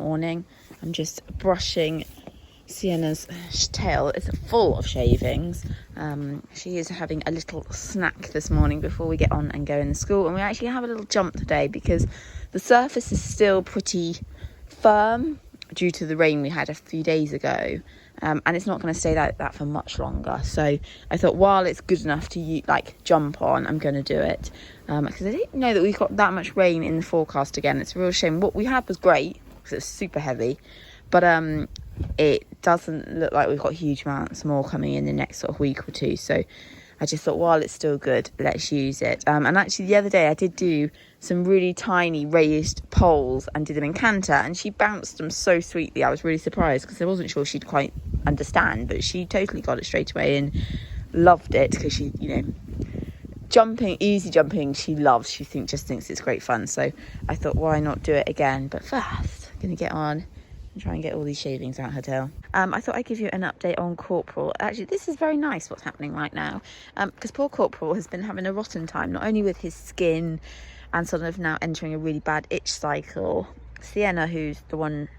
morning. I'm just brushing Sienna's tail. It's full of shavings. She is having a little snack this morning before we get on and go in the school, and we actually have a little jump today because the surface is still pretty firm due to the rain we had a few days ago, and it's not going to stay like that for much longer. So I thought, while it's good enough to jump on, I'm going to do it, because I didn't know that we've got that much rain in the forecast again. It's a real shame. What we had was great because it was super heavy, but it doesn't look like we've got huge amounts more coming in the next sort of week or two. So I just thought, while it's still good, let's use it. And actually the other day I did do some really tiny raised poles and did them in Canter, and she bounced them so sweetly. I was really surprised because I wasn't sure she'd quite understand, but she totally got it straight away and loved it because she, easy jumping, she loves. She just thinks it's great fun. So I thought, why not do it again? But first, I'm going to get on and try and get all these shavings out her tail. I thought I'd give you an update on Corporal. Actually, this is very nice what's happening right now, because poor Corporal has been having a rotten time, not only with his skin and sort of now entering a really bad itch cycle. Sienna, who's the one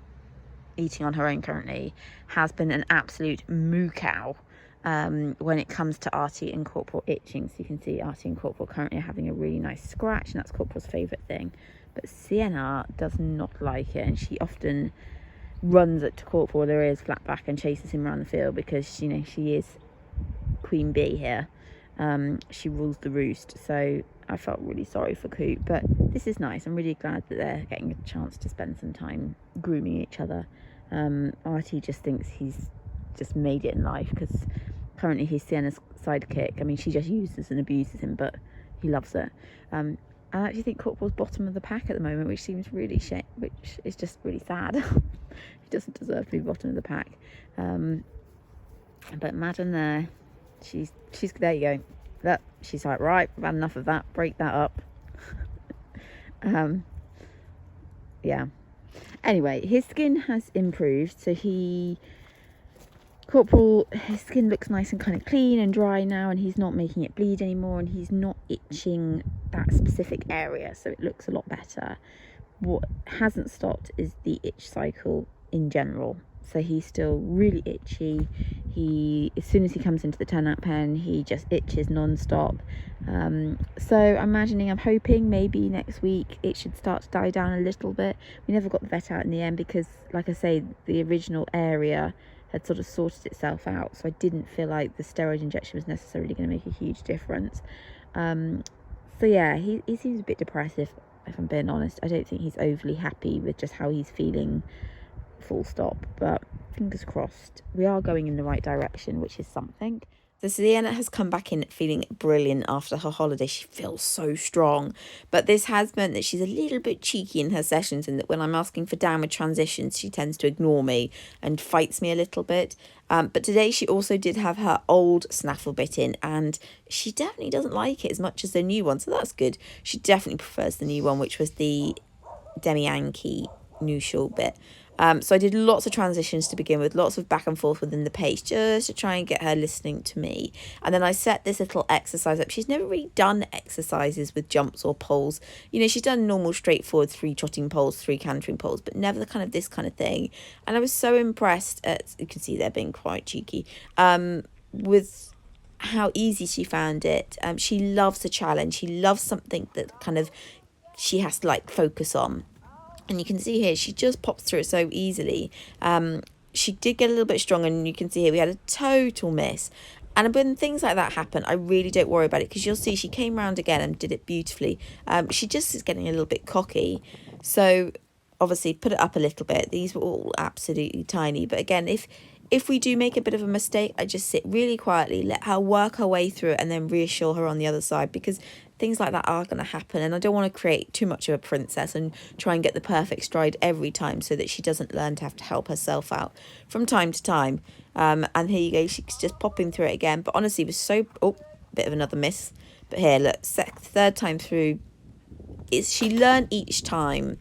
eating on her own currently, has been an absolute moo cow when it comes to Artie and Corporal itching. So you can see Artie and Corporal currently having a really nice scratch, and that's Corporal's favourite thing. But Sienna does not like it, and she often runs up to Corporal with her ears flat back and chases him around the field because, she is Queen Bee here. She rules the roost. So I felt really sorry for Coop, but this is nice. I'm really glad that they're getting a chance to spend some time grooming each other. Artie just thinks he's just made it in life because currently he's Sienna's sidekick. I mean, she just uses and abuses him, but he loves it. I actually think Corporal's bottom of the pack at the moment, which seems really which is just really sad. He doesn't deserve to be bottom of the pack. But Madam there, she's there you go. Look, she's like, right, I've had enough of that. Break that up. Yeah. Anyway, his skin has improved. So Corporal, his skin looks nice and kind of clean and dry now, and he's not making it bleed anymore, and he's not itching that specific area, so it looks a lot better. What hasn't stopped is the itch cycle in general. So he's still really itchy. As soon as he comes into the turnout pen, he just itches non-stop. So I'm hoping maybe next week it should start to die down a little bit. We never got the vet out in the end because, like I say, the original area had sort of sorted itself out. So I didn't feel like the steroid injection was necessarily going to make a huge difference. So yeah, he seems a bit depressed, if I'm being honest. I don't think he's overly happy with just how he's feeling, full stop, but fingers crossed we are going in the right direction, which is something. So Sienna has come back in feeling brilliant after her holiday. She feels so strong, but this has meant that she's a little bit cheeky in her sessions, and that when I'm asking for downward transitions, she tends to ignore me and fights me a little bit. But today she also did have her old snaffle bit in, and she definitely doesn't like it as much as the new one, so that's good. She definitely prefers the new one, which was the Demi-Yankee new shawl bit. So I did lots of transitions to begin with, lots of back and forth within the pace, just to try and get her listening to me. And then I set this little exercise up. She's never really done exercises with jumps or poles. She's done normal, straightforward 3 trotting poles, 3 cantering poles, but never this kind of thing. And I was so impressed you can see they're being quite cheeky, with how easy she found it. She loves a challenge. She loves something that she has to focus on. And you can see here, she just pops through it so easily. She did get a little bit stronger, and you can see here we had a total miss. And when things like that happen, I really don't worry about it, because you'll see she came round again and did it beautifully. She just is getting a little bit cocky. So obviously put it up a little bit. These were all absolutely tiny. But again, if we do make a bit of a mistake, I just sit really quietly, let her work her way through it, and then reassure her on the other side, because things like that are going to happen, and I don't want to create too much of a princess and try and get the perfect stride every time, so that she doesn't learn to have to help herself out from time to time. And here you go, she's just popping through it again, but honestly it was so bit of another miss. But here, look, third time through, she learned each time.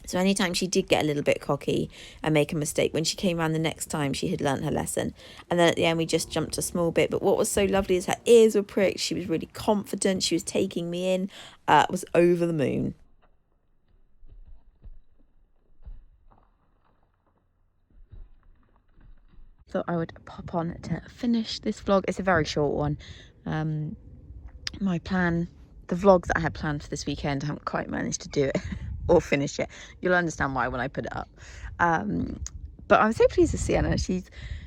So anytime she did get a little bit cocky and make a mistake, when she came around the next time, she had learnt her lesson. And then at the end, we just jumped a small bit. But what was so lovely is her ears were pricked. She was really confident. She was taking me in. Was over the moon. thought I would pop on to finish this vlog. It's a very short one. My plan, the vlogs that I had planned for this weekend, I haven't quite managed to do it or finish it. You'll understand why when I put it up. But I'm so pleased with Sienna.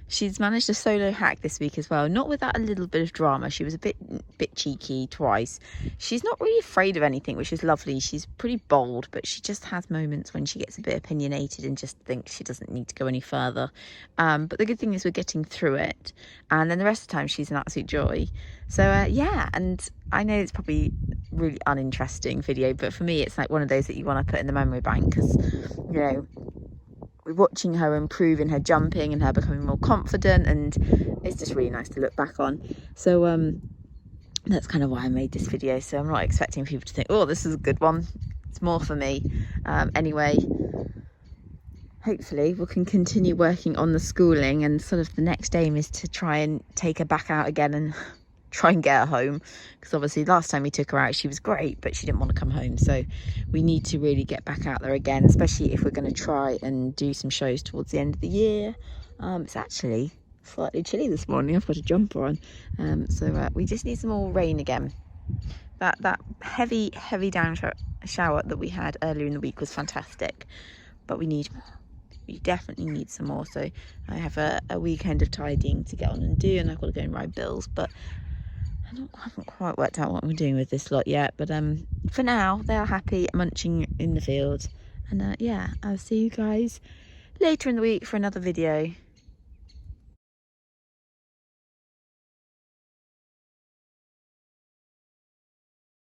She's managed a solo hack this week as well, not without a little bit of drama. She was a bit cheeky twice. She's not really afraid of anything, which is lovely. She's pretty bold, but she just has moments when she gets a bit opinionated and just thinks she doesn't need to go any further. But the good thing is we're getting through it, and then the rest of the time she's an absolute joy. So yeah, and I know it's probably really uninteresting video, but for me it's like one of those that you want to put in the memory bank, because you know, watching her improve in her jumping and her becoming more confident, and it's just really nice to look back on. So that's kind of why I made this video. So I'm not expecting people to think, oh, this is a good one. It's more for me. Anyway, hopefully we can continue working on the schooling, and sort of the next aim is to try and take her back out again and try and get her home, because obviously last time we took her out she was great, but she didn't want to come home. So we need to really get back out there again, especially if we're going to try and do some shows towards the end of the year. It's actually slightly chilly this morning. I've got a jumper on, so we just need some more rain again. That heavy down shower that we had earlier in the week was fantastic, but we need more. We definitely need some more. So I have a weekend of tidying to get on and do, and I've got to go and ride bills, but I haven't quite worked out what I'm doing with this lot yet. But for now they are happy munching in the field, and yeah, I'll see you guys later in the week for another video.